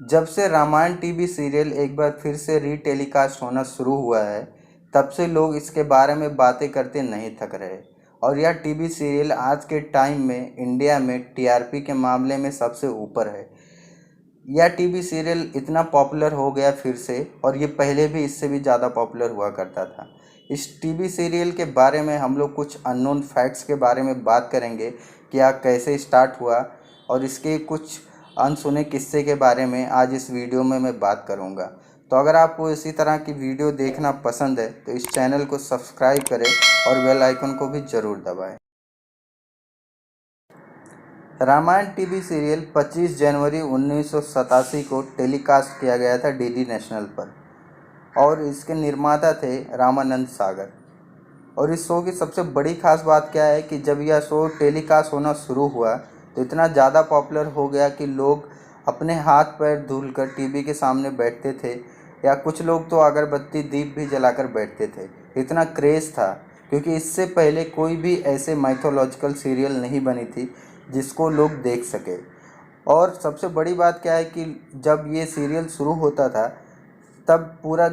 जब से Ramayan TV serial एक बार फिर से रीटेलीकास्ट होना शुरू हुआ है, तब से लोग इसके बारे में बातें करते नहीं थक रहे। और यह टीवी सीरियल आज के टाइम में इंडिया में टीआरपी के मामले में सबसे ऊपर है। यह टीवी सीरियल इतना पॉपुलर हो गया फिर से, और ये पहले भी इससे भी ज़्यादा पॉपुलर हुआ करता था। इस टीवी सीरियल के बारे में हम लोग कुछ अननोन फैक्ट्स के बारे में बात करेंगे कि यह कैसे स्टार्ट हुआ, और इसके कुछ अनसुने किस्से के बारे में आज इस वीडियो में मैं बात करूंगा। तो अगर आपको इसी तरह की वीडियो देखना पसंद है तो इस चैनल को सब्सक्राइब करें और बेल आइकन को भी ज़रूर दबाएं। रामायण टीवी सीरियल 25 जनवरी 1987 को टेलीकास्ट किया गया था डीडी नेशनल पर, और इसके निर्माता थे रामानंद सागर। और इस शो की सबसे बड़ी खास बात क्या है कि जब यह शो टेलीकास्ट होना शुरू हुआ तो इतना ज़्यादा पॉपुलर हो गया कि लोग अपने हाथ पैर धुलकर टीवी के सामने बैठते थे, या कुछ लोग तो अगरबत्ती दीप भी जलाकर बैठते थे। इतना क्रेज़ था, क्योंकि इससे पहले कोई भी ऐसे माइथोलॉजिकल सीरियल नहीं बनी थी जिसको लोग देख सके। और सबसे बड़ी बात क्या है कि जब ये सीरियल शुरू होता था तब पूरा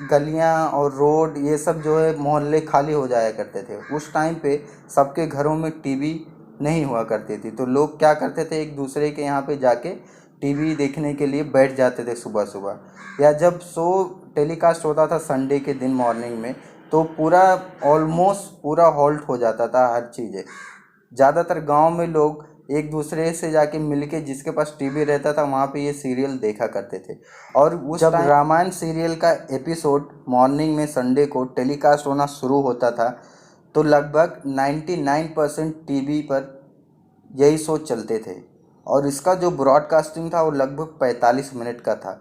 गलियां और रोड ये सब जो है मोहल्ले खाली हो जाया करते थे। उस टाइम पे सबके घरों में टीवी नहीं हुआ करती थी, तो लोग क्या करते थे, एक दूसरे के यहाँ पे जाके टीवी देखने के लिए बैठ जाते थे सुबह सुबह। या जब शो टेलीकास्ट होता था संडे के दिन मॉर्निंग में, तो पूरा ऑलमोस्ट पूरा हॉल्ट हो जाता था हर चीज़ें। ज़्यादातर गांव में लोग एक दूसरे से जाके मिलके, जिसके पास टीवी रहता था वहाँ पे ये सीरियल देखा करते थे। और उस जब रामायण सीरियल का एपिसोड मॉर्निंग में संडे को टेलीकास्ट होना शुरू होता था तो लगभग 99% टीवी पर यही शो चलते थे। और इसका जो ब्रॉडकास्टिंग था वो लगभग 45 मिनट का था,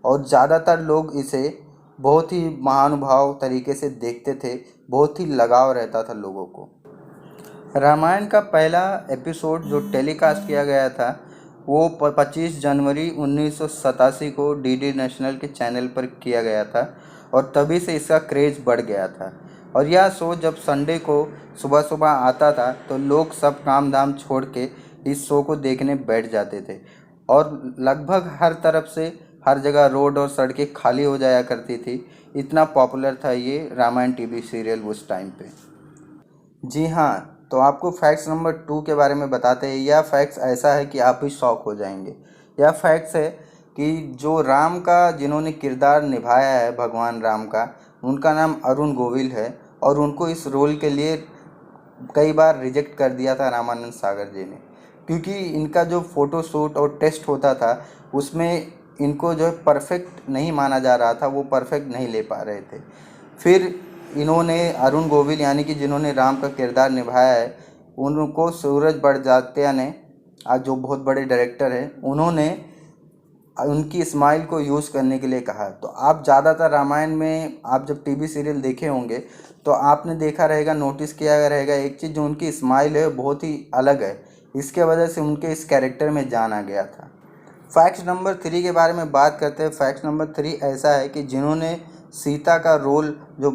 और ज़्यादातर लोग इसे बहुत ही महानुभाव तरीके से देखते थे। बहुत ही लगाव रहता था लोगों को। रामायण का पहला एपिसोड जो टेलीकास्ट किया गया था वो 25 जनवरी 1987 को डीडी नेशनल के चैनल पर किया गया था, और तभी से इसका क्रेज़ बढ़ गया था। और यह शो जब संडे को सुबह सुबह आता था तो लोग सब काम धाम छोड़ के इस शो को देखने बैठ जाते थे, और लगभग हर तरफ से हर जगह रोड और सड़कें खाली हो जाया करती थी। इतना पॉपुलर था ये रामायण टीवी सीरियल उस टाइम पे। जी हाँ, तो आपको फैक्ट्स नंबर 2 के बारे में बताते हैं। यह फैक्ट्स ऐसा है कि आप भी शॉक हो जाएंगे। यह फैक्ट्स है कि जो राम का जिन्होंने किरदार निभाया है भगवान राम का, उनका नाम अरुण गोविल है, और उनको इस रोल के लिए कई बार रिजेक्ट कर दिया था रामानंद सागर जी ने, क्योंकि इनका जो फ़ोटो शूट और टेस्ट होता था उसमें इनको जो परफेक्ट नहीं माना जा रहा था, वो परफेक्ट नहीं ले पा रहे थे। फिर इन्होंने अरुण गोविल यानी कि जिन्होंने राम का किरदार निभाया है, उनको सूरज बड़जात्या ने, आज जो बहुत बड़े डायरेक्टर हैं, उन्होंने उनकी स्माइल को यूज़ करने के लिए कहा। तो आप ज़्यादातर रामायण में आप जब टीवी सीरियल देखे होंगे तो आपने देखा रहेगा, नोटिस किया रहेगा एक चीज़, जो उनकी स्माइल है बहुत ही अलग है। इसके वजह से उनके इस कैरेक्टर में जान आ गया था। फैक्ट नंबर 3 के बारे में बात करते हैं। फैक्ट नंबर 3 ऐसा है कि जिन्होंने सीता का रोल जो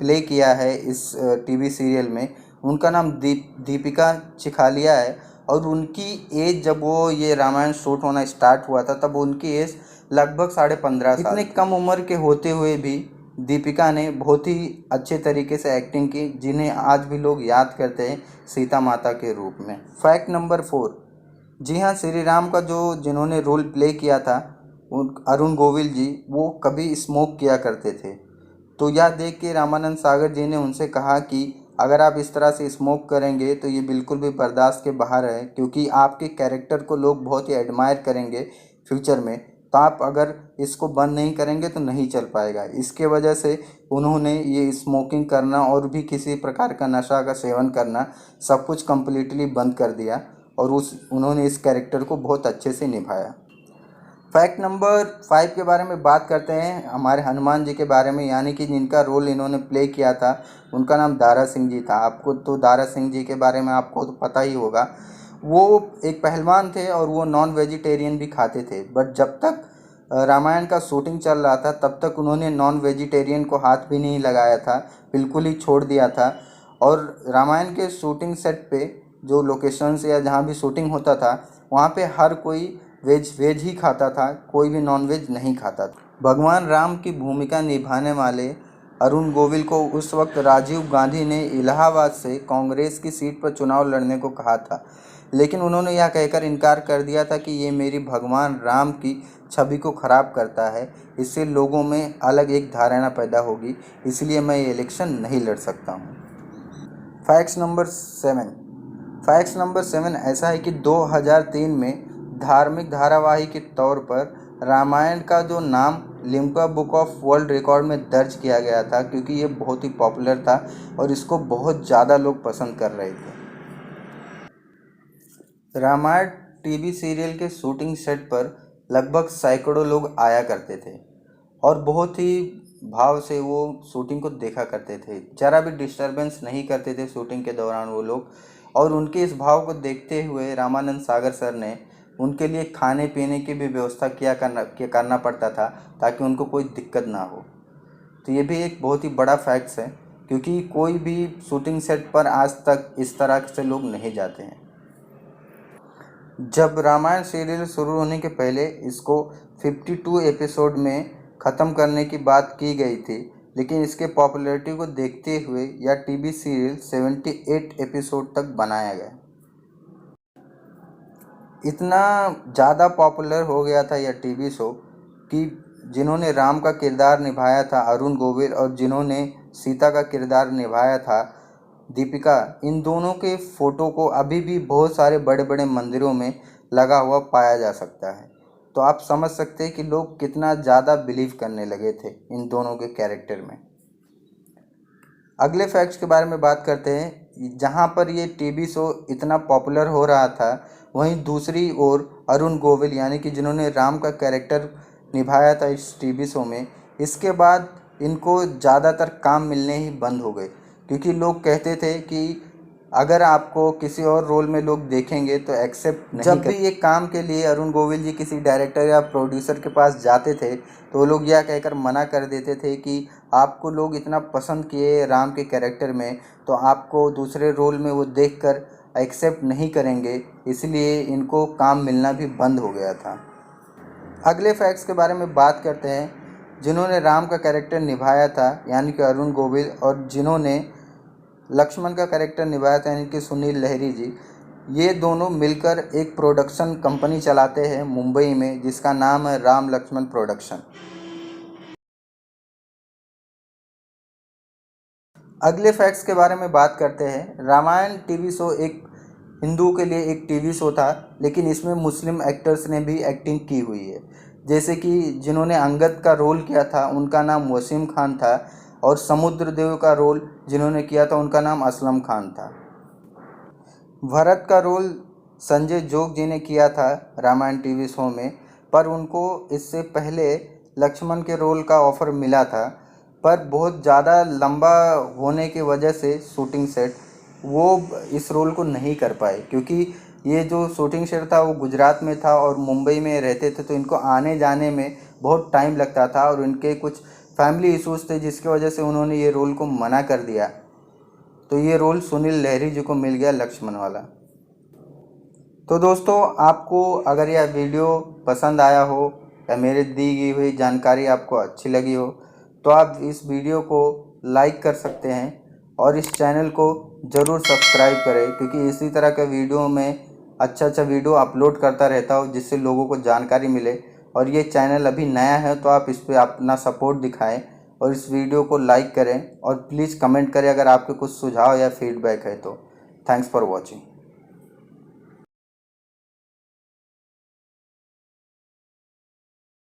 प्ले किया है इस टीवी सीरियल में, उनका नाम दीपिका चिखालिया है। और उनकी एज, जब वो ये रामायण शूट होना स्टार्ट हुआ था तब उनकी एज लगभग 15.5 साल। इतने कम उम्र के होते हुए भी दीपिका ने बहुत ही अच्छे तरीके से एक्टिंग की, जिन्हें आज भी लोग याद करते हैं सीता माता के रूप में। फैक्ट नंबर 4, जी हाँ, श्री राम का जो जिन्होंने रोल प्ले किया था अरुण गोविल जी, वो कभी स्मोक किया करते थे। तो यह देख के रामानंद सागर जी ने उनसे कहा कि अगर आप इस तरह से स्मोक करेंगे तो ये बिल्कुल भी बर्दाश्त के बाहर है, क्योंकि आपके कैरेक्टर को लोग बहुत ही एडमायर करेंगे फ्यूचर में। तो आप अगर इसको बंद नहीं करेंगे तो नहीं चल पाएगा। इसके वजह से उन्होंने ये स्मोकिंग करना और भी किसी प्रकार का नशा का सेवन करना सब कुछ कम्प्लीटली बंद कर दिया, और उन्होंने इस कैरेक्टर को बहुत अच्छे से निभाया। फैक्ट नंबर 5 के बारे में बात करते हैं, हमारे हनुमान जी के बारे में, यानी कि जिनका रोल इन्होंने प्ले किया था उनका नाम दारा सिंह जी था। आपको तो दारा सिंह जी के बारे में आपको तो पता ही होगा। वो एक पहलवान थे और वो नॉन वेजिटेरियन भी खाते थे, बट जब तक रामायण का शूटिंग चल रहा था तब तक उन्होंने नॉन वेजिटेरियन को हाथ भी नहीं लगाया था, बिल्कुल ही छोड़ दिया था। और रामायण के शूटिंग सेट पे जो लोकेशंस या जहाँ भी शूटिंग होता था वहाँ पे हर कोई वेज ही खाता था, कोई भी नॉन वेज नहीं खाता था। भगवान राम की भूमिका निभाने वाले अरुण गोविल को उस वक्त राजीव गांधी ने इलाहाबाद से कांग्रेस की सीट पर चुनाव लड़ने को कहा था, लेकिन उन्होंने यह कहकर इनकार कर दिया था कि ये मेरी भगवान राम की छवि को खराब करता है, इससे लोगों में अलग एक धारणा पैदा होगी, इसलिए मैं ये इलेक्शन नहीं लड़ सकता हूँ। फैक्ट्स नंबर 7 ऐसा है कि 2003 में धार्मिक धारावाहिक के तौर पर रामायण का जो नाम Limca book of world record में दर्ज किया गया था, क्योंकि ये बहुत ही पॉपुलर था और इसको बहुत ज़्यादा लोग पसंद कर रहे थे। रामायण टीवी सीरियल के शूटिंग सेट पर लगभग सैकड़ों लोग आया करते थे और बहुत ही भाव से वो शूटिंग को देखा करते थे। ज़रा भी डिस्टरबेंस नहीं करते थे शूटिंग के दौरान वो लोग, और उनके इस भाव को देखते हुए रामानंद सागर सर ने उनके लिए खाने पीने की भी व्यवस्था करना पड़ता था ताकि उनको कोई दिक्कत ना हो। तो ये भी एक बहुत ही बड़ा फैक्ट्स है, क्योंकि कोई भी शूटिंग सेट पर आज तक इस तरह से लोग नहीं जाते हैं। जब रामायण सीरियल शुरू होने के पहले इसको 52 एपिसोड में ख़त्म करने की बात की गई थी, लेकिन इसके पॉपुलैरिटी को देखते हुए यह टीवी सीरियल 78 एपिसोड तक बनाया गया। इतना ज़्यादा पॉपुलर हो गया था यह टीवी शो कि जिन्होंने राम का किरदार निभाया था अरुण गोविल और जिन्होंने सीता का किरदार निभाया था दीपिका, इन दोनों के फ़ोटो को अभी भी बहुत सारे बड़े बड़े मंदिरों में लगा हुआ पाया जा सकता है। तो आप समझ सकते हैं कि लोग कितना ज़्यादा बिलीव करने लगे थे इन दोनों के कैरेक्टर में। अगले फैक्ट्स के बारे में बात करते हैं। जहाँ पर ये टीवी शो इतना पॉपुलर हो रहा था, वहीं दूसरी ओर अरुण गोविल यानी कि जिन्होंने राम का कैरेक्टर निभाया था इस टीवी शो में, इसके बाद इनको ज़्यादातर काम मिलने ही बंद हो गए, क्योंकि लोग कहते थे कि अगर आपको किसी और रोल में लोग देखेंगे तो एक्सेप्ट नहीं। जब भी ये काम के लिए अरुण गोविल जी किसी डायरेक्टर या प्रोड्यूसर के पास जाते थे तो लोग यह कहकर मना कर देते थे कि आपको लोग इतना पसंद किए राम के कैरेक्टर में, तो आपको दूसरे रोल में वो देखकर एक्सेप्ट नहीं करेंगे, इसलिए इनको काम मिलना भी बंद हो गया था। अगले फैक्ट्स के बारे में बात करते हैं। जिन्होंने राम का कैरेक्टर निभाया था यानी कि अरुण गोविल, और जिन्होंने लक्ष्मण का कैरेक्टर निभाया था यानी कि सुनील लहरी जी, ये दोनों मिलकर एक प्रोडक्शन कंपनी चलाते हैं मुंबई में, जिसका नाम है राम लक्ष्मण प्रोडक्शन। अगले फैक्ट्स के बारे में बात करते हैं। रामायण टीवी शो एक हिंदू के लिए एक टीवी शो था, लेकिन इसमें मुस्लिम एक्टर्स ने भी एक्टिंग की हुई है। जैसे कि जिन्होंने अंगद का रोल किया था उनका नाम वसीम खान था, और समुद्रदेव का रोल जिन्होंने किया था उनका नाम असलम खान था। भरत का रोल संजय जोग जी ने किया था रामायण टीवी शो में, पर उनको इससे पहले लक्ष्मण के रोल का ऑफ़र मिला था, पर बहुत ज़्यादा लंबा होने की वजह से शूटिंग सेट वो इस रोल को नहीं कर पाए, क्योंकि ये जो शूटिंग सेट था वो गुजरात में था और मुंबई में रहते थे, तो इनको आने जाने में बहुत टाइम लगता था और इनके कुछ फैमिली इश्यूज़ थे, जिसकी वजह से उन्होंने ये रोल को मना कर दिया। तो ये रोल सुनील लहरी जी को मिल गया लक्ष्मण वाला। तो दोस्तों, आपको अगर यह वीडियो पसंद आया हो या मेरे दी गई हुई जानकारी आपको अच्छी लगी हो, तो आप इस वीडियो को लाइक कर सकते हैं और इस चैनल को ज़रूर सब्सक्राइब करें, क्योंकि इसी तरह के वीडियो में अच्छा वीडियो अपलोड करता रहता हूँ जिससे लोगों को जानकारी मिले। और ये चैनल अभी नया है तो आप इस पर अपना सपोर्ट दिखाएं और इस वीडियो को लाइक करें और प्लीज़ कमेंट करें अगर आपके कुछ सुझाव या फीडबैक है तो। Thanks for watching.